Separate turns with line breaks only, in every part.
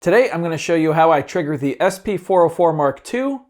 Today I'm going to show you how I trigger the SP-404 Mark II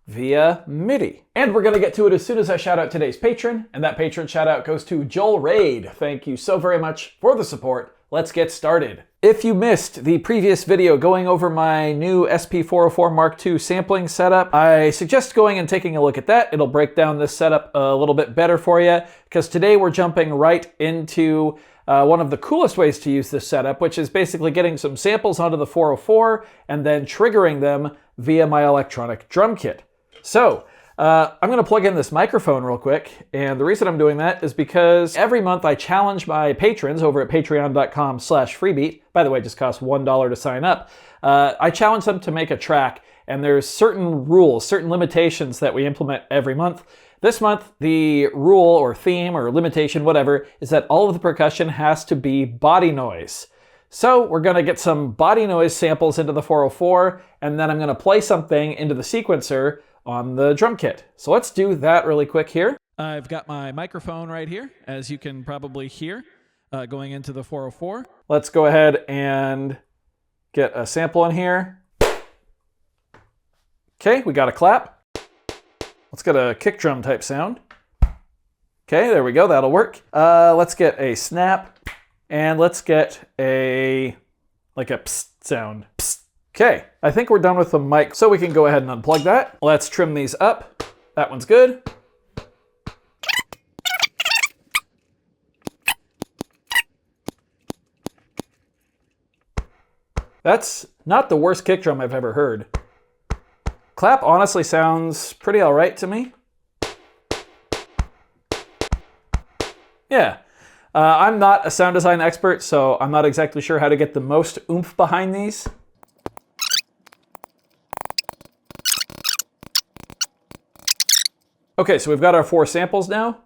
via MIDI. And we're going to get to it as soon as I shout out today's patron, and that patron shout out goes to Joel Raid. Thank you so very much for the support. Let's get started. If you missed the previous video going over my new SP-404 Mark II sampling setup, I suggest going and taking a look at that. It'll break down this setup a little bit better for you, because today we're jumping right into one of the coolest ways to use this setup, which is basically getting some samples onto the 404 and then triggering them via my electronic drum kit. So I'm going to plug in this microphone real quick, and the reason I'm doing that is because every month I challenge my patrons over at patreon.com/freebeat. By the way, it just costs $1 to sign up. I challenge them to make a track, and there's certain rules, certain limitations that we implement every month. This month, the rule or theme or limitation, whatever, is that all of the percussion has to be body noise. So we're going to get some body noise samples into the 404, and then I'm going to play something into the sequencer on the drum kit. So let's do that really quick here. I've got my microphone right here, as you can probably hear, going into the 404. Let's go ahead and get a sample in here. Okay, we got a clap. Let's get a kick drum type sound. Okay, there we go, that'll work. Let's get a snap, and let's get a psst sound. Psst. Okay, I think we're done with the mic, so we can go ahead and unplug that. Let's trim these up. That one's good. That's not the worst kick drum I've ever heard. Clap honestly sounds pretty all right to me. Yeah, I'm not a sound design expert, so I'm not exactly sure how to get the most oomph behind these. Okay, so we've got our 4 samples now.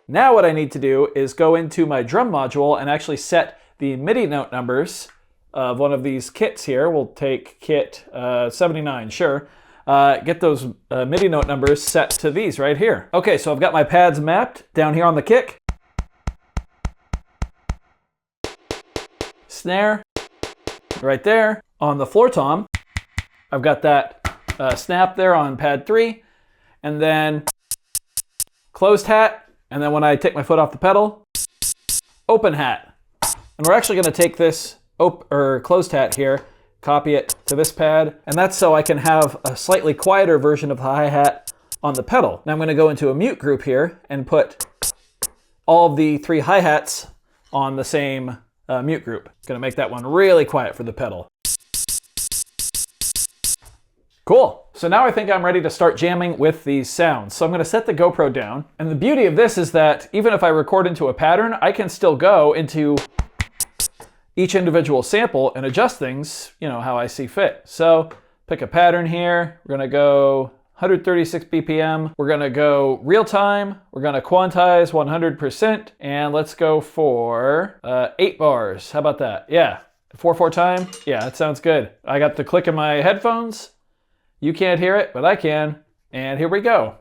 Now what I need to do is go into my drum module and actually set the MIDI note numbers of one of these kits here. We'll take kit 79, sure. Get those MIDI note numbers set to these right here. Okay, so I've got my pads mapped down here on the kick. Snare, right there. On the floor tom, I've got that snap there on pad 3, and then closed hat, and then when I take my foot off the pedal, open hat. And we're actually going to take this closed hat here, copy it to this pad, and that's so I can have a slightly quieter version of the hi-hat on the pedal. Now I'm going to go into a mute group here and put all of the 3 hi-hats on the same mute group. Going to make that one really quiet for the pedal. Cool. So now I think I'm ready to start jamming with these sounds. So I'm going to set the GoPro down. And the beauty of this is that even if I record into a pattern, I can still go into each individual sample and adjust things, how I see fit. So pick a pattern here. We're going to go 136 BPM. We're going to go real time. We're going to quantize 100%. And let's go for 8 bars. How about that? Yeah. 4/4 time. Yeah, that sounds good. I got the click in my headphones. You can't hear it, but I can. And here we go.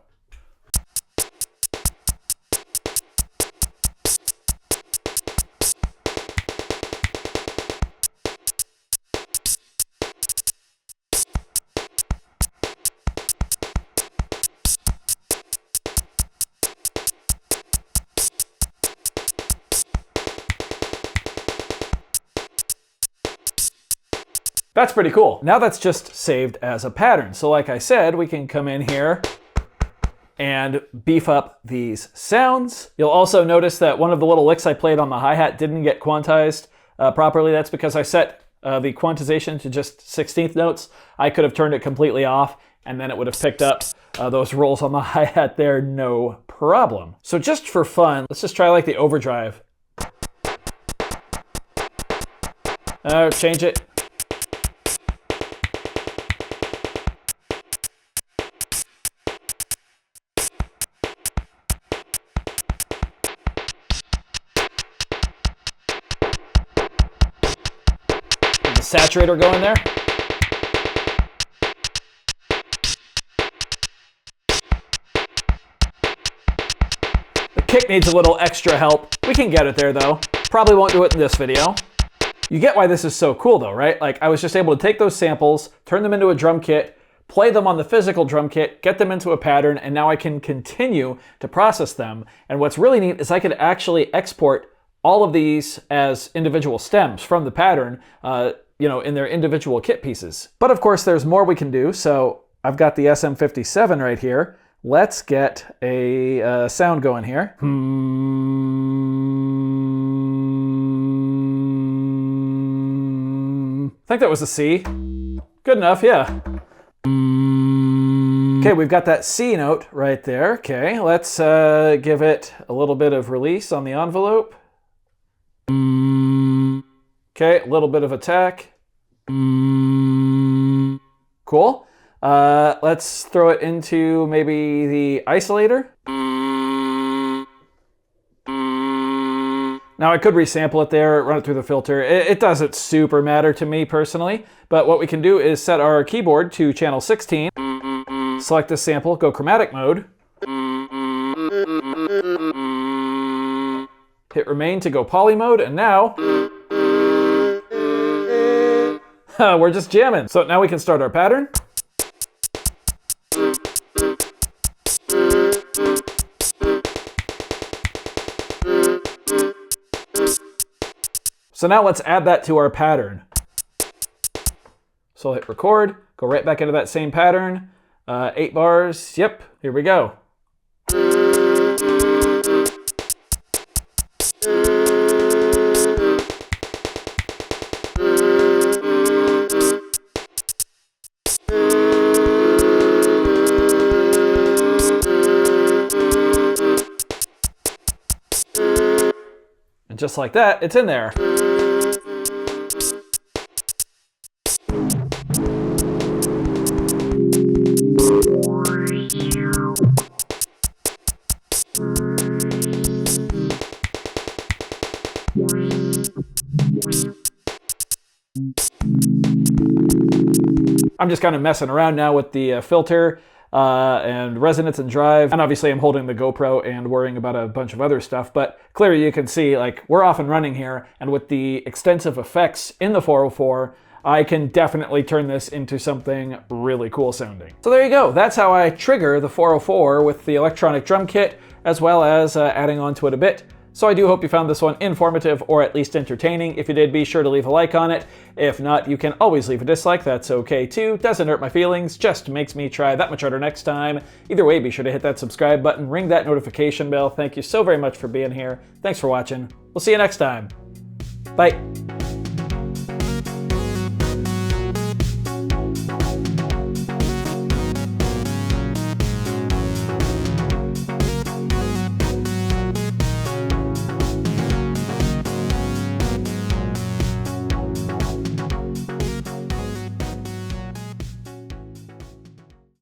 That's pretty cool. Now that's just saved as a pattern. So like I said, we can come in here and beef up these sounds. You'll also notice that one of the little licks I played on the hi-hat didn't get quantized properly. That's because I set the quantization to just 16th notes. I could have turned it completely off, and then it would have picked up those rolls on the hi-hat there, no problem. So just for fun, let's just try like the overdrive. Change it. Saturator going there. The kick needs a little extra help. We can get it there though. Probably won't do it in this video. You get why this is so cool though, right? Like I was just able to take those samples, turn them into a drum kit, play them on the physical drum kit, get them into a pattern, and now I can continue to process them. And what's really neat is I could actually export all of these as individual stems from the pattern, in their individual kit pieces. But of course, there's more we can do. So I've got the SM57 right here. Let's get a sound going here. I think that was a C. Good enough, yeah. Okay, we've got that C note right there. Okay, let's give it a little bit of release on the envelope. Okay, a little bit of attack. Cool. Let's throw it into maybe the isolator. Now I could resample it there, run it through the filter. It doesn't super matter to me personally, but what we can do is set our keyboard to channel 16, select this sample, go chromatic mode, hit remain to go poly mode, and now we're just jamming. So now we can start our pattern. So now let's add that to our pattern. So I'll hit record, go right back into that same pattern. 8 bars, yep, here we go. And just like that, it's in there. I'm just kind of messing around now with the filter and resonance and drive. And obviously I'm holding the GoPro and worrying about a bunch of other stuff, but clearly you can see like we're off and running here. And with the extensive effects in the 404, I can definitely turn this into something really cool sounding. So there you go. That's how I trigger the 404 with the electronic drum kit, as well as adding on to it a bit. So I do hope you found this one informative or at least entertaining. If you did, be sure to leave a like on it. If not, you can always leave a dislike. That's okay too. Doesn't hurt my feelings, just makes me try that much harder next time. Either way, be sure to hit that subscribe button, ring that notification bell. Thank you so very much for being here. Thanks for watching. We'll see you next time. Bye.